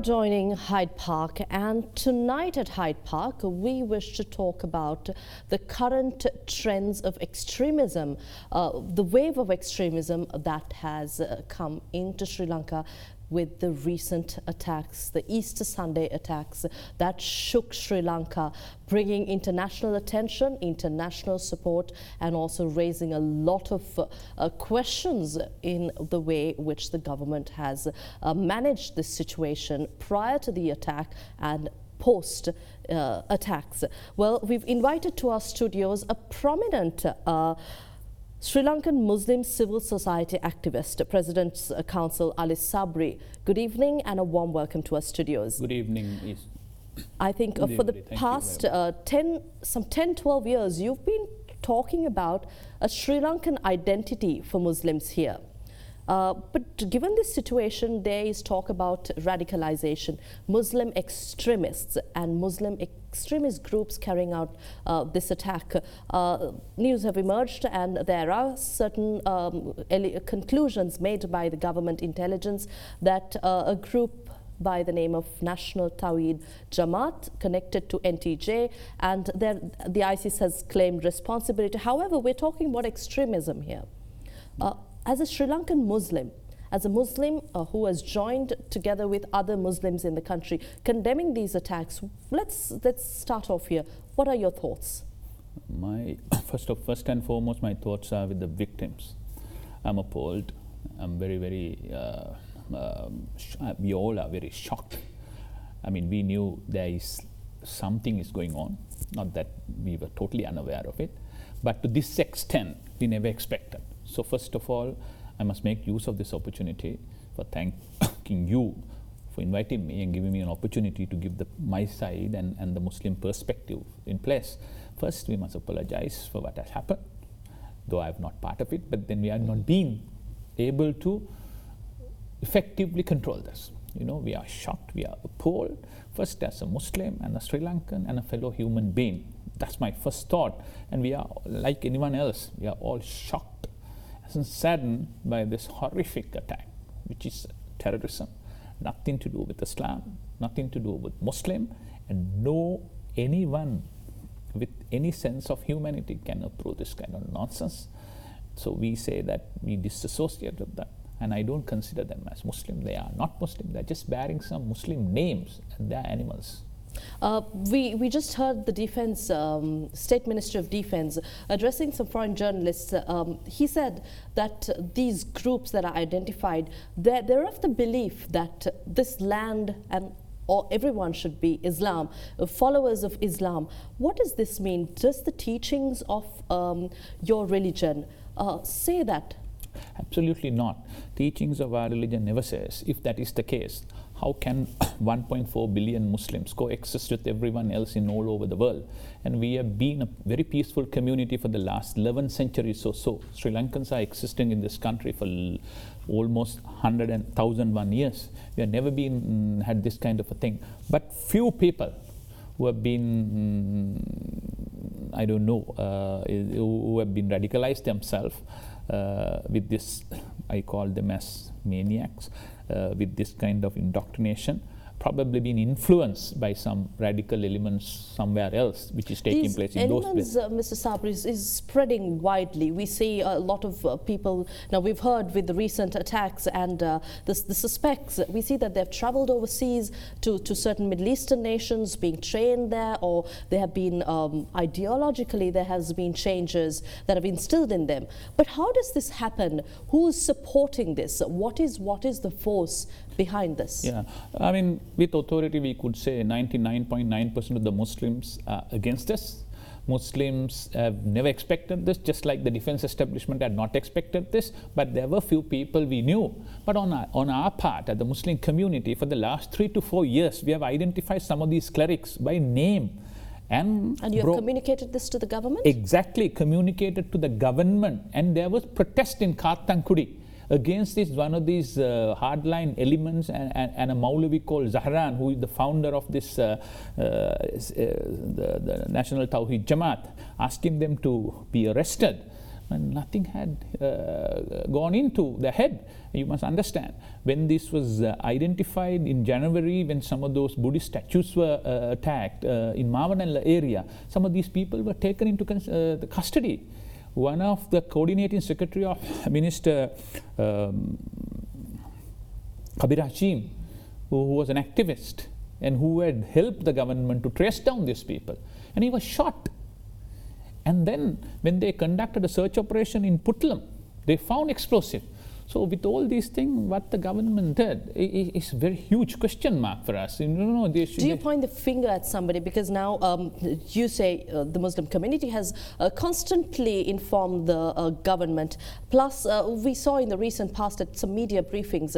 joining Hyde Park, and tonight at Hyde Park we wish to talk about the current trends of extremism, the wave of extremism that has come into Sri Lanka with the recent attacks, the Easter Sunday attacks that shook Sri Lanka, bringing international attention, international support, and also raising a lot of questions in the way which the government has managed this situation prior to the attack and post attacks. Well, we've invited to our studios a prominent Sri Lankan Muslim civil society activist, President's Council Ali Sabry. Good evening and a warm welcome to our studios. Good evening. I think for the past 10-12 years, you've been talking about a Sri Lankan identity for Muslims here. But given this situation, there is talk about radicalization, Muslim extremists and Muslim extremist groups carrying out this attack. News have emerged and there are certain conclusions made by the government intelligence that a group by the name of National Tawhid Jamaat connected to NTJ, and the ISIS has claimed responsibility. However, we're talking about extremism here. As a Sri Lankan Muslim, as a Muslim who has joined together with other Muslims in the country condemning these attacks, let's start off here. What are your thoughts? First and foremost, my thoughts are with the victims. I'm appalled. I'm very, we all are very shocked. I mean, we knew something is going on, not that we were totally unaware of it, but to this extent, we never expected. So first of all, I must make use of this opportunity for thanking you for inviting me and giving me an opportunity to give my side and the Muslim perspective in place. First, we must apologize for what has happened, though I am not part of it, but then we are not being able to effectively control this. You know, we are shocked, we are appalled, first as a Muslim and a Sri Lankan and a fellow human being. That's my first thought, and we are, like anyone else, we are all shocked and saddened by this horrific attack, which is terrorism, nothing to do with Islam, nothing to do with Muslim, and anyone with any sense of humanity can approve this kind of nonsense. So we say that we disassociate with that, and I don't consider them as Muslim. They are not Muslim, they're just bearing some Muslim names, and they're animals. We just heard the Defense, State Minister of Defense addressing some foreign journalists. He said that these groups that are identified, they're of the belief that this land or everyone should be Islam, followers of Islam. What does this mean? Does the teachings of your religion say that? Absolutely not. Teachings of our religion never says. If that is the case, how can 1.4 billion Muslims coexist with everyone else in all over the world? And we have been a very peaceful community for the last 11 centuries or so. Sri Lankans are existing in this country for almost 1,001 years. We have never had this kind of a thing. But few people who have been, I don't know, who have been radicalized themselves with this, I call them as maniacs, with this kind of indoctrination, probably been influenced by some radical elements somewhere else, which is taking place in those places. Mr. Sabry, is spreading widely. We see a lot of people, now we've heard with the recent attacks and the suspects, we see that they've traveled overseas to certain Middle Eastern nations, being trained there, or they have been, ideologically, there has been changes that have instilled in them. But how does this happen? Who's supporting this? What is the force behind this? Yeah, I mean, with authority we could say 99.9% of the Muslims are against this. Muslims have never expected this, just like the defense establishment had not expected this, but there were few people we knew. But on our part, at the Muslim community, for the last 3 to 4 years, we have identified some of these clerics by name. And you have communicated this to the government? Exactly, communicated to the government. And there was protest in Kartankudi against this, one of these hardline elements, and a Maulavi called Zahran, who is the founder of this the National Tawhid Jamaat, asking them to be arrested and nothing had gone into their head. You must understand, when this was identified in January, when some of those Buddhist statues were attacked in Mavanella area, some of these people were taken into the custody. One of the coordinating secretary of Minister Kabir Hashim, who was an activist and who had helped the government to trace down these people, and he was shot. And then when they conducted a search operation in Puttalam, they found explosive. So with all these things, what the government did is a very huge question mark for us. Do you point the finger at somebody? Because now you say the Muslim community has constantly informed the government. Plus, we saw in the recent past at some media briefings,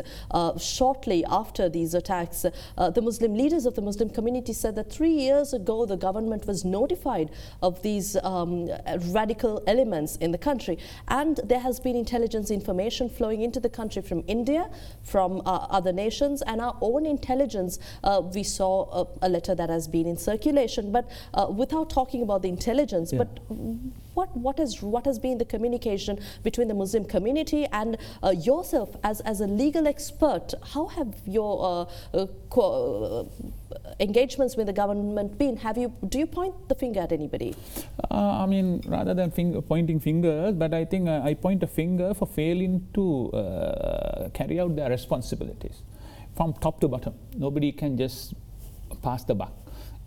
shortly after these attacks, the Muslim leaders of the Muslim community said that 3 years ago the government was notified of these radical elements in the country. And there has been intelligence information flowing into the country from India, from other nations, and our own intelligence. We saw a letter that has been in circulation, but without talking about the intelligence, but what has been the communication between the Muslim community and yourself as a legal expert? How have your engagements with the government been? Do you point the finger at anybody? I mean, rather than pointing fingers, but I think I point a finger for failing to carry out their responsibilities from top to bottom. Nobody can just pass the buck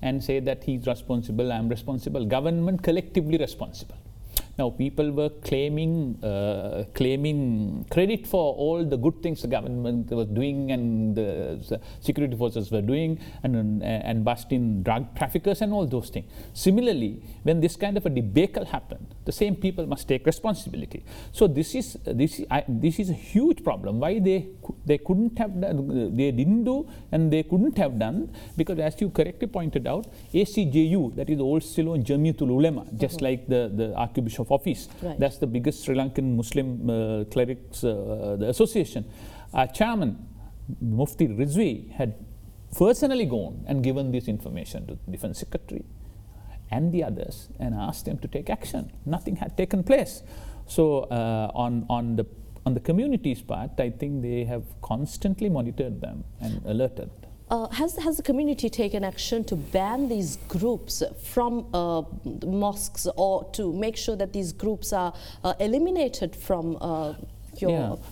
and say that he's responsible, I'm responsible. Government collectively responsible. Now, people were claiming credit for all the good things the government was doing and the security forces were doing, and busting drug traffickers and all those things. Similarly, when this kind of a debacle happened, the same people must take responsibility. So this is a huge problem. Why they couldn't have done, they didn't do, and they couldn't have done, because as you correctly pointed out, ACJU, that is the Old Ceylon Jamiatul Ulema, just like the Archbishop Office. Right. That's the biggest Sri Lankan Muslim clerics the association. Our chairman, Mufti Rizvi, had personally gone and given this information to the Defence Secretary and the others and asked them to take action. Nothing had taken place. So on the community's part, I think they have constantly monitored them and alerted. Has the community taken action to ban these groups from mosques, or to make sure that these groups are eliminated from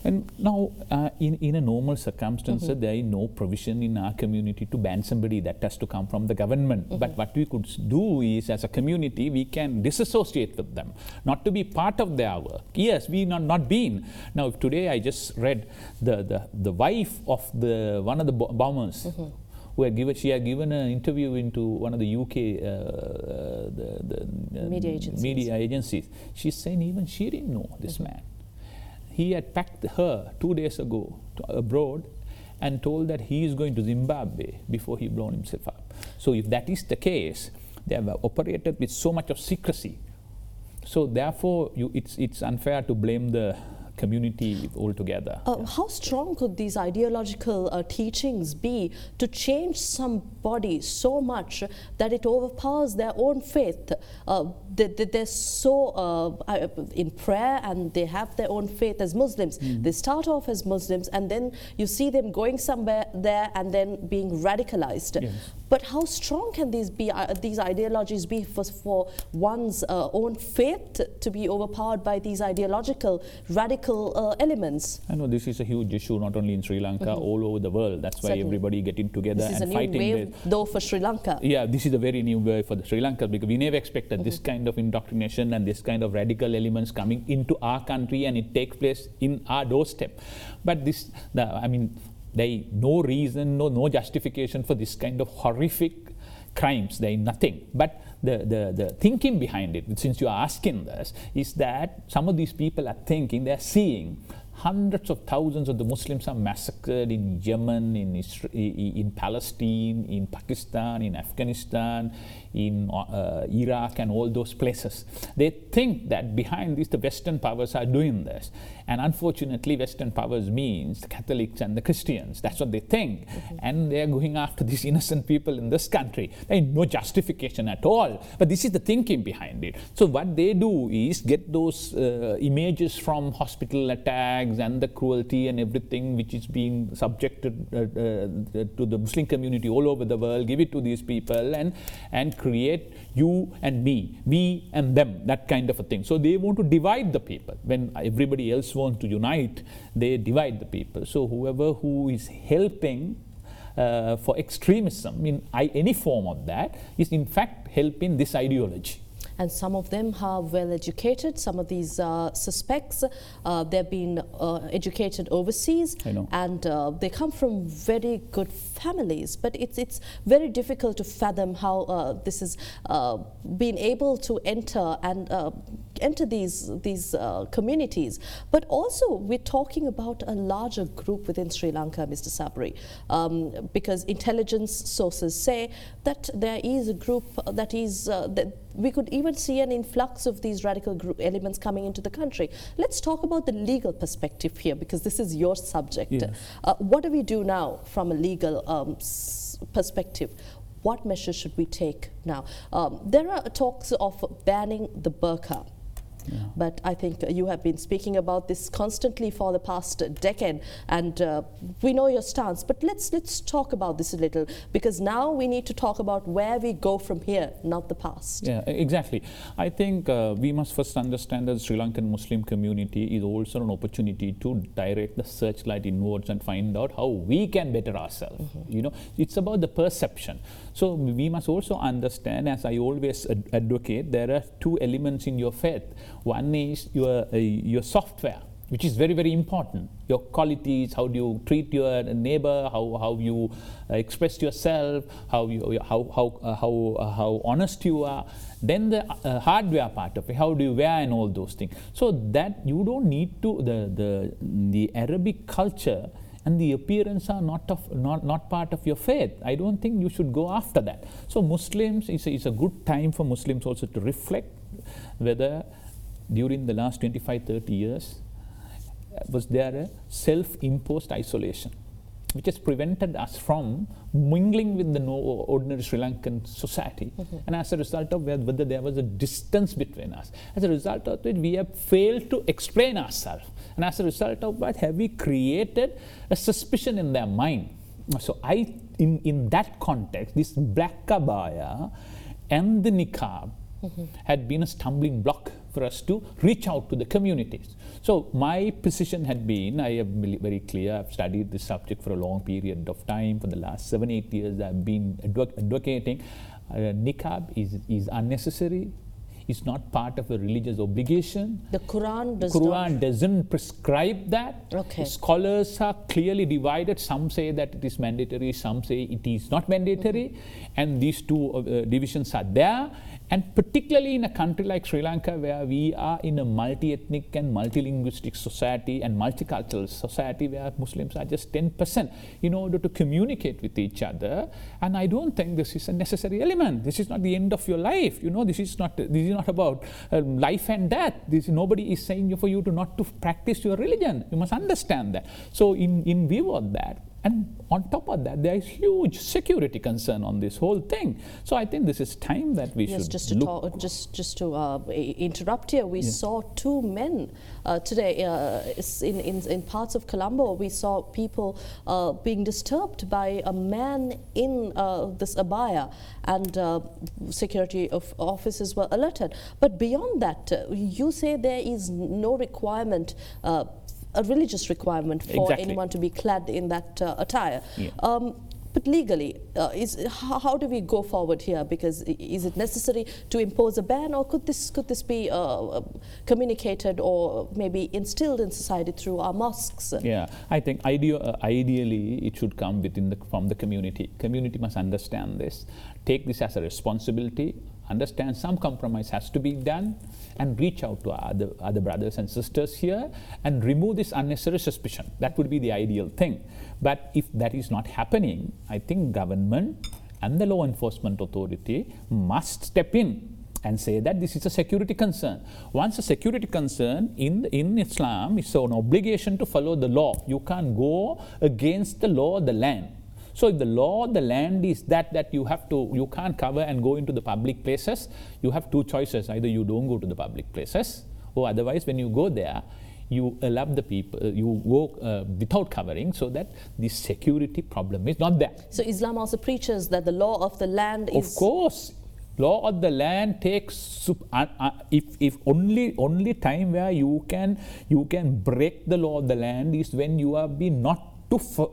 and now in a normal circumstance, there is no provision in our community to ban somebody. That has to come from the government. But what we could do is, as a community, we can disassociate with them, not to be part of their work. Yes, we not been. Now, today I just read the wife of one of the bombers. She had given an interview into one of the UK media agencies. She's saying even she didn't know this man. He had packed her 2 days ago abroad and told that he is going to Zimbabwe before he blown himself up. So if that is the case, they have operated with so much of secrecy. So therefore, it's unfair to blame the community altogether. How strong could these ideological teachings be to change somebody so much that it overpowers their own faith? They're so in prayer, and they have their own faith as Muslims. They start off as Muslims, and then you see them going somewhere there and then being radicalized. Yes. But how strong can these ideologies be for one's own faith to be overpowered by these ideological, radical elements? I know this is a huge issue, not only in Sri Lanka, all over the world. That's why everybody getting together and fighting. This is a new wave, though, for Sri Lanka. Yeah, this is a very new wave for Sri Lanka, because we never expected this kind of indoctrination and this kind of radical elements coming into our country, and it takes place in our doorstep. But there is no reason, no justification for this kind of horrific crimes. There is nothing. But the thinking behind it, since you are asking this, is that some of these people are thinking, they are seeing hundreds of thousands of the Muslims are massacred in Yemen, in Palestine, in Pakistan, in Afghanistan, in Iraq and all those places. They think that behind this the Western powers are doing this. And unfortunately, Western powers means the Catholics and the Christians. That's what they think. And they're going after these innocent people in this country. There is no justification at all. But this is the thinking behind it. So what they do is get those images from hospital attacks and the cruelty and everything which is being subjected to the Muslim community all over the world, give it to these people and create you and me and them, that kind of a thing. So they want to divide the people. When everybody else wants to unite, they divide the people. So whoever who is helping for extremism in any form of that is in fact helping this ideology. And some of them are well educated. Some of these suspects, they've been educated overseas, and they come from very good families. But it's very difficult to fathom how this is being able to enter these communities. But also, we're talking about a larger group within Sri Lanka, Mr. Sabry, because intelligence sources say that there is a group that is that we could even see an influx of these radical group elements coming into the country. Let's talk about the legal perspective here, because this is your subject. Yes. What do we do now from a legal perspective? What measures should we take now? There are talks of banning the burqa. Yeah. But I think you have been speaking about this constantly for the past decade, and we know your stance. But let's talk about this a little, because now we need to talk about where we go from here, not the past. Yeah, exactly. I think we must first understand that the Sri Lankan Muslim community is also an opportunity to direct the searchlight inwards and find out how we can better ourselves. It's about the perception. So we must also understand, as I always advocate, there are two elements in your faith. One is your software, which is very, very important. Your qualities, how do you treat your neighbor, how you express yourself, how honest you are. Then the hardware part of it, how do you wear and all those things. So that you don't need to, the Arabic culture and the appearance are not part of your faith. I don't think you should go after that. So Muslims, it's a good time for Muslims also to reflect whether during the last 25-30 years was there a self-imposed isolation which has prevented us from mingling with the ordinary Sri Lankan society. And as a result of whether there was a distance between us. As a result of it, we have failed to explain ourselves. And as a result of that, have we created a suspicion in their mind. So in that context, this black kabaya and the niqab had been a stumbling block for us to reach out to the communities. So my position had been, I am very clear, I've studied this subject for a long period of time. For the last 7-8 years, I've been advocating niqab is unnecessary. It's not part of a religious obligation. The Quran doesn't prescribe that. Okay. Scholars are clearly divided. Some say that it is mandatory, some say it is not mandatory. And these two divisions are there. And particularly in a country like Sri Lanka, where we are in a multi-ethnic and multilinguistic society and multicultural society, where Muslims are just 10% in order to communicate with each other. And I don't think this is a necessary element. This is not the end of your life. This is not about life and death. Nobody is saying for you to not to practice your religion. You must understand that. So in view of that, and on top of that, there is huge security concern on this whole thing. So I think this is time that we should look. Just to interrupt here, we saw two men today in parts of Colombo. We saw people being disturbed by a man in this abaya, and security officers were alerted. But beyond that, you say there is no requirement, a religious requirement for anyone to be clad in that attire. Yeah. But legally, how do we go forward here? Because is it necessary to impose a ban, or could this be communicated or maybe instilled in society through our mosques? Yeah, I think ideally it should come from the community. Community must understand this, take this as a responsibility. understand some compromise has to be done and reach out to other brothers and sisters here and remove this unnecessary suspicion. That would be the ideal thing. But if that is not happening, I think government and the law enforcement authority must step in and say that this is a security concern. Once a security concern in Islam, it's an obligation to follow the law. You can't go against the law of the land. So if the law of the land is that you can't cover and go into the public places, you have two choices. Either you don't go to the public places, or otherwise when you go there, you allow the people, you go without covering, so that the security problem is not there. So Islam also preaches that the law of the land is... Of course. Law of the land takes, if only time where you can break the law of the land is when you have been not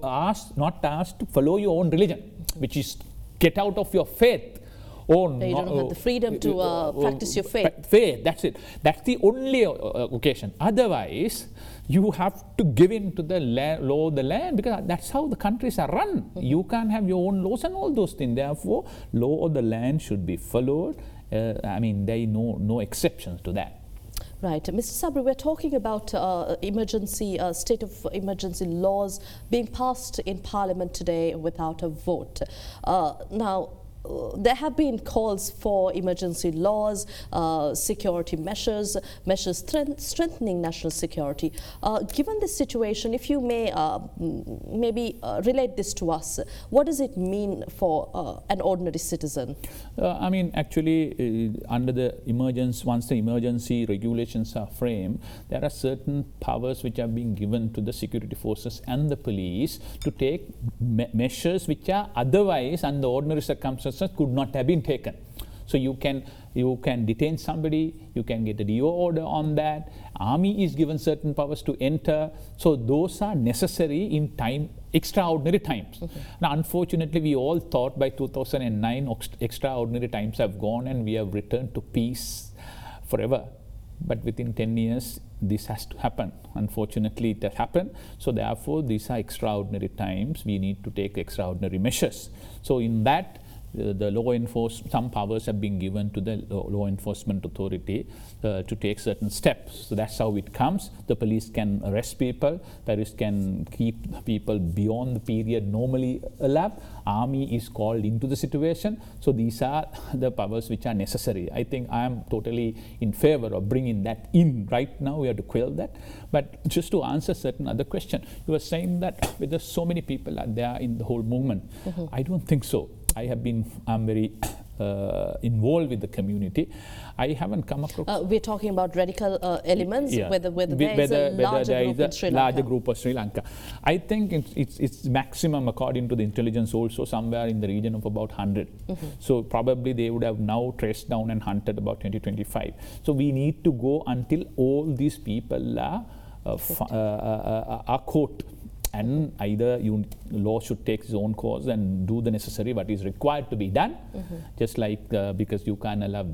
asked to follow your own religion, which is get out of your faith. Or you don't have the freedom to practice your faith. Faith, that's it. That's the only occasion. Otherwise, you have to give in to the law of the land, because that's how the countries are run. You can't have your own laws and all those things. Therefore, law of the land should be followed. I mean, there are no exceptions to that. Right. Mr. Sabry, we're talking about state of emergency laws being passed in Parliament today without a vote. Now, there have been calls for emergency laws, security measures strengthening national security. Given this situation, if you may maybe relate this to us, what does it mean for an ordinary citizen? I mean, actually, under the once the emergency regulations are framed, there are certain powers which are being given to the security forces and the police to take measures which are otherwise, under ordinary circumstances, could not have been taken. So you can detain somebody, you can get a DO order on that. Army is given certain powers to enter. So those are necessary in extraordinary times. Now, unfortunately, we all thought by 2009 extraordinary times have gone and we have returned to peace forever. But within 10 years, this has to happen. Unfortunately, it has happened. So therefore, these are extraordinary times. We need to take extraordinary measures. So in that, the some powers have been given to the law enforcement authority to take certain steps. So that's how it comes. The police can arrest people, police can keep people beyond the period normally allowed. Army is called into the situation. So these are the powers which are necessary. I think I am totally in favor of bringing that in. Right now we have to quell that. But just to answer certain other question, you were saying that whether so many people are there in the whole movement. I don't think so. I'm very involved with the community. I haven't come across... we're talking about radical elements, whether there is a larger group of Sri Lanka. I think it's maximum, according to the intelligence, also somewhere in the region of about 100. So probably they would have now traced down and hunted about 20-25. So we need to go until all these people are caught. And either law should take its own course and do the necessary what is required to be done, just like because you can't allow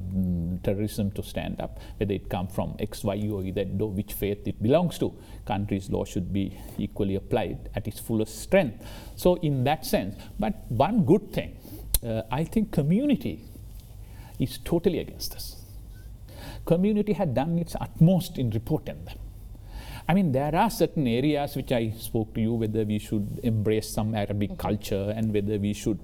terrorism to stand up, whether it comes from X, Y, or Z, which faith it belongs to. Country's law should be equally applied at its fullest strength. So in that sense, but one good thing, I think community is totally against us. Community had done its utmost in reporting them. I mean, there are certain areas which I spoke to you, whether we should embrace some Arabic culture and whether we should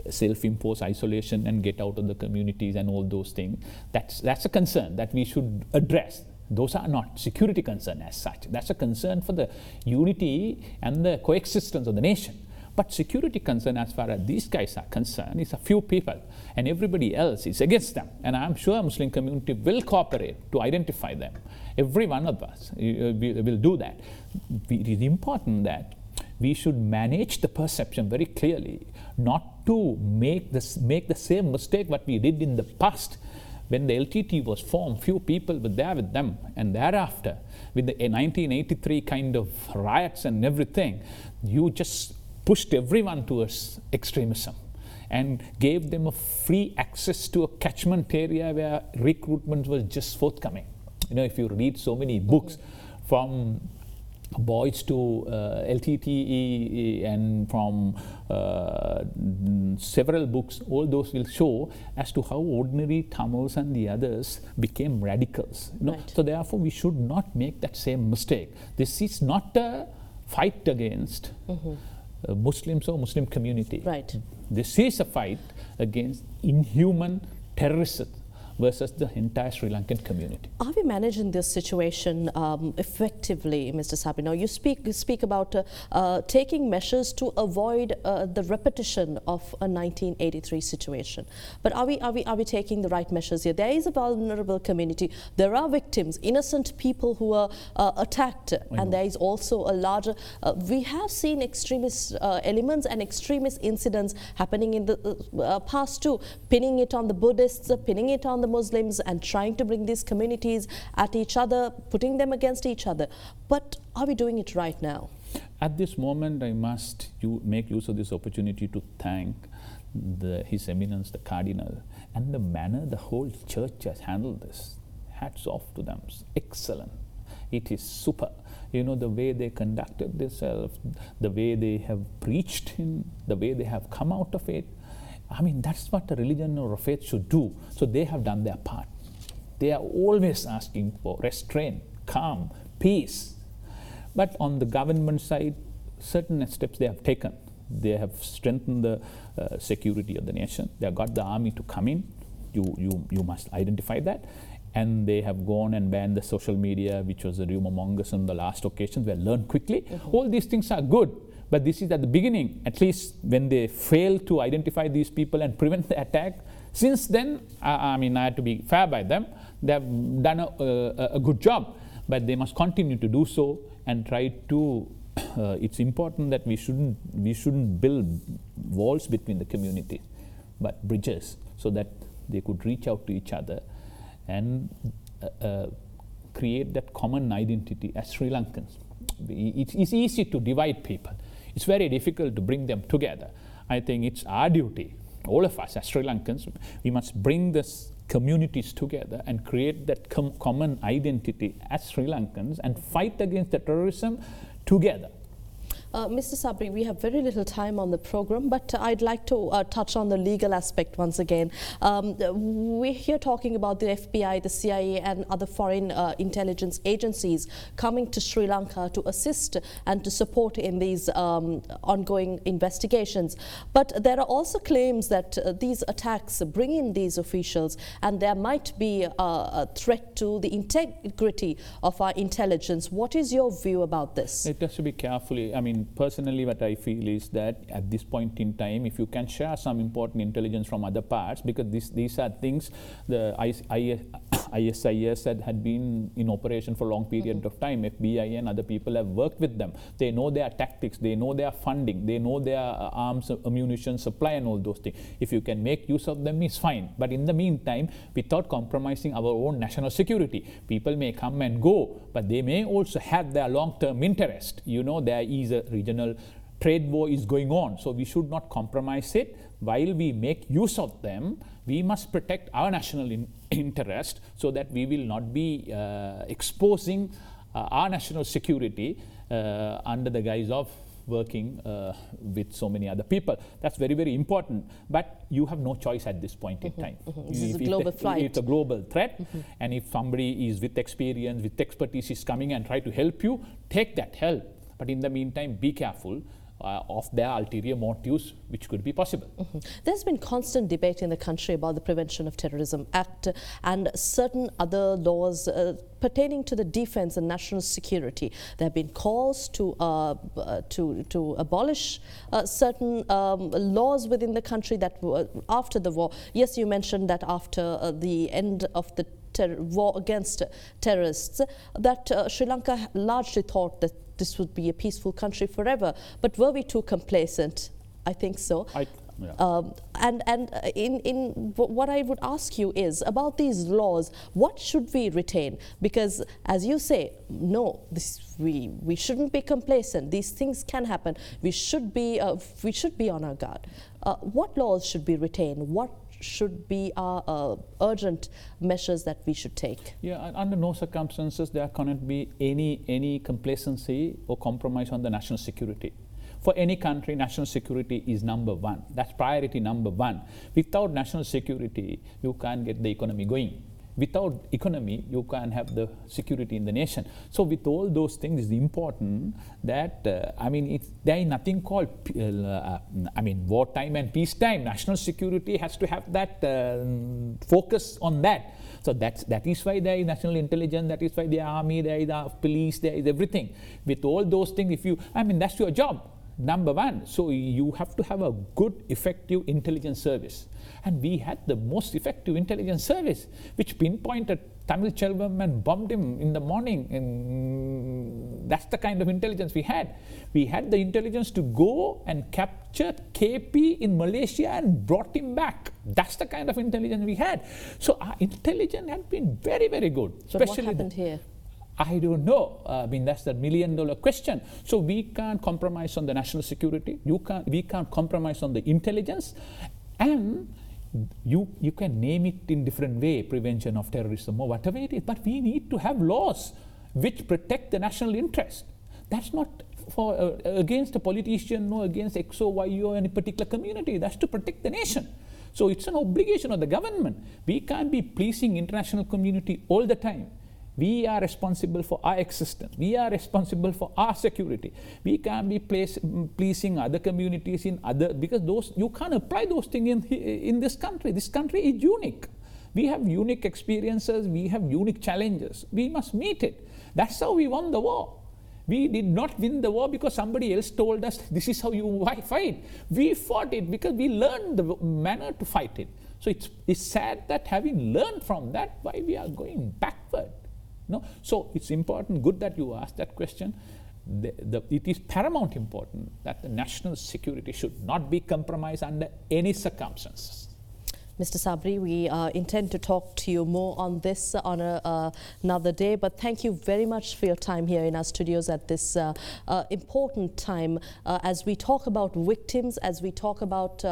self-impose isolation and get out of the communities and all those things. That's a concern that we should address. Those are not security concern as such. That's a concern for the unity and the coexistence of the nation. But security concern, as far as these guys are concerned, is a few people, and everybody else is against them. And I'm sure Muslim community will cooperate to identify them. Every one of us will do that. It is important that we should manage the perception very clearly, not to make the same mistake what we did in the past. When the LTT was formed, few people were there with them, and thereafter, with the 1983 kind of riots and everything, you just pushed everyone towards extremism and gave them a free access to a catchment area where recruitment was just forthcoming. You know, if you read so many books from boys to LTTE and from several books, all those will show as to how ordinary Tamils and the others became radicals. You know? Right. So therefore, we should not make that same mistake. This is not a fight against Muslims or Muslim community. Right. This is a fight against inhuman terrorism versus the entire Sri Lankan community. Are we managing this situation effectively, Mr. Sabry? Now, you speak about taking measures to avoid the repetition of a 1983 situation. But are we taking the right measures here? There is a vulnerable community. There are victims, innocent people who are attacked, and there is also a larger. We have seen extremist elements and extremist incidents happening in the past too, pinning it on the Buddhists, pinning it on the Muslims, and trying to bring these communities at each other, putting them against each other. But are we doing it right now? At this moment, I must make use of this opportunity to thank His Eminence, the Cardinal, and the manner the whole church has handled this. Hats off to them. Excellent. It is super. You know, the way they conducted themselves, the way they have preached in, the way they have come out of it. I mean, that's what a religion or a faith should do. So they have done their part. They are always asking for restraint, calm, peace. But on the government side, certain steps they have taken. They have strengthened the security of the nation. They have got the army to come in. You must identify that. And they have gone and banned the social media, which was a rumor mongers on the last occasion. They learned quickly. All these things are good. But this is at the beginning, at least when they fail to identify these people and prevent the attack. Since then, I mean, I have to be fair by them. They have done a good job, but they must continue to do so and try to. It's important that we shouldn't build walls between the community, but bridges, so that they could reach out to each other and create that common identity as Sri Lankans. It's easy to divide people. It's very difficult to bring them together. I think it's our duty, all of us as Sri Lankans, we must bring these communities together and create that common identity as Sri Lankans and fight against the terrorism together. Mr. Sabry, we have very little time on the program, but I'd like to touch on the legal aspect once again. We're here talking about the FBI, the CIA and other foreign intelligence agencies coming to Sri Lanka to assist and to support in these ongoing investigations. But there are also claims that these attacks bring in these officials and there might be a threat to the integrity of our intelligence. What is your view about this? It has to be carefully. I mean, personally, what I feel is that at this point in time, if you can share some important intelligence from other parts, because these are things the ISIS had been in operation for a long period of time. FBI and other people have worked with them. They know their tactics, they know their funding, they know their arms, ammunition supply and all those things. If you can make use of them, it's fine. But in the meantime, without compromising our own national security, people may come and go, but they may also have their long-term interest. You know, there is a regional trade war is going on, so we should not compromise it. While we make use of them, we must protect our national interest so that we will not be exposing our national security under the guise of working with so many other people. That's very, very important. But you have no choice at this point in time. This is a global fight. It's a global threat. And if somebody is with experience, with expertise is coming and try to help you, take that help. But in the meantime, be careful of their ulterior motives, which could be possible. There's been constant debate in the country about the Prevention of Terrorism Act and certain other laws pertaining to the defense and national security. There have been calls to abolish certain laws within the country that were after the war. Yes, you mentioned that after the end of the war against terrorists, that Sri Lanka largely thought that this would be a peaceful country forever. But were we too complacent? I think so. What I would ask you is about these laws, what should we retain? Because as you say, no, we shouldn't be complacent. These things can happen. We should be on our guard. What laws should be retained? What should be our urgent measures that we should take? Yeah, under no circumstances there cannot be any complacency or compromise on the national security. For any country, national security is number one. That's priority number one. Without national security, you can't get the economy going. Without economy, you can't have the security in the nation. So with all those things, it's important that, there is nothing called, wartime and peacetime. National security has to have that focus on that. So that is why there is national intelligence, that is why the army, there is the police, there is everything. With all those things, that's your job. Number one, so you have to have a good, effective intelligence service. And we had the most effective intelligence service, which pinpointed Tamil Chelvam and bombed him in the morning. And that's the kind of intelligence we had. We had the intelligence to go and capture KP in Malaysia and brought him back. That's the kind of intelligence we had. So our intelligence had been very, very good. But what happened here? I don't know. That's the million-dollar question. So we can't compromise on the national security. We can't compromise on the intelligence. And you can name it in different way, prevention of terrorism or whatever it is. But we need to have laws which protect the national interest. That's not for against a politician or against X or Y or any particular community. That's to protect the nation. So it's an obligation of the government. We can't be pleasing international community all the time. We are responsible for our existence. We are responsible for our security. We can't be pleasing other communities because you can't apply those things in this country. This country is unique. We have unique experiences. We have unique challenges. We must meet it. That's how we won the war. We did not win the war because somebody else told us this is how you fight. We fought it because we learned the manner to fight it. So it's sad that having learned from that, why we are going backward. No? So it's important, good that you asked that question. It is paramount important that the national security should not be compromised under any circumstances. Mr. Sabry, we intend to talk to you more on this on another day, but thank you very much for your time here in our studios at this important time as we talk about victims, as we talk about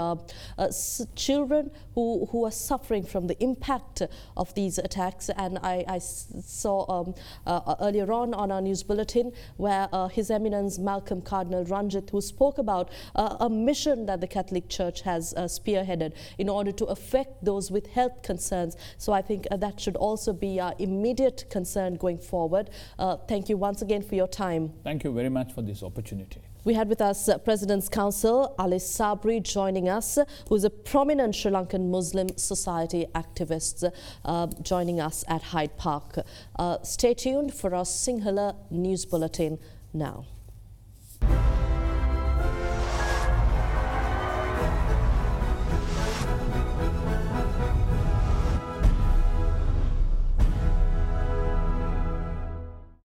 children who are suffering from the impact of these attacks. And I saw earlier on our news bulletin where His Eminence Malcolm Cardinal Ranjit, who spoke about a mission that the Catholic Church has spearheaded in order to affect those with health concerns. So I think that should also be our immediate concern going forward. Thank you once again for your time. Thank you very much for this opportunity. We had with us President's Counsel Ali Sabry joining us, who is a prominent Sri Lankan Muslim Society activist, joining us at Hyde Park. Stay tuned for our Sinhala News Bulletin now.